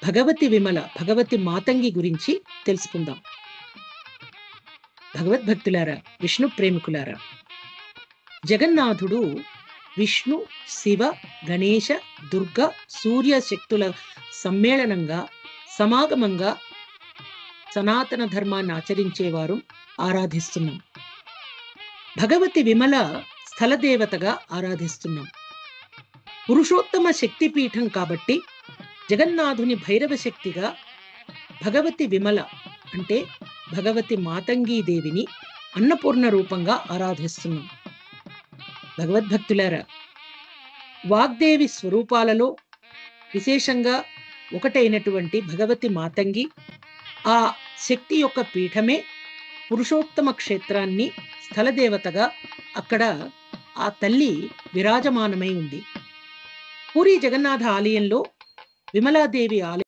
భగవతి విమల, భగవతి మాతంగి గురించి తెలుసుకుందాం. భగవద్భక్తులారా, విష్ణు ప్రేమికులారా, జగన్నాథుడు విష్ణు, శివ, గణేశ, దుర్గ, సూర్య శక్తుల సమ్మేళనంగా, సమాగమంగా సనాతన ధర్మాన్ని ఆచరించేవారు ఆరాధిస్తున్నాం. భగవతి విమల స్థలదేవతగా ఆరాధిస్తున్నాం. పురుషోత్తమ శక్తిపీఠం కాబట్టి జగన్నాథుని భైరవ శక్తిగా, భగవతి విమల అంటే భగవతి మాతంగీదేవిని అన్నపూర్ణ రూపంగా ఆరాధిస్తున్నాం. భగవద్భక్తులారా, వాగ్దేవి స్వరూపాలలో విశేషంగా ఒకటైనటువంటి భగవతి మాతంగి, ఆ శక్తి యొక్క పీఠమే పురుషోత్తమ క్షేత్రాన్ని స్థలదేవతగా అక్కడ ఆ తల్లి విరాజమానమై ఉంది. పూరి జగన్నాథ ఆలయంలో విమలాదేవి ఆలయం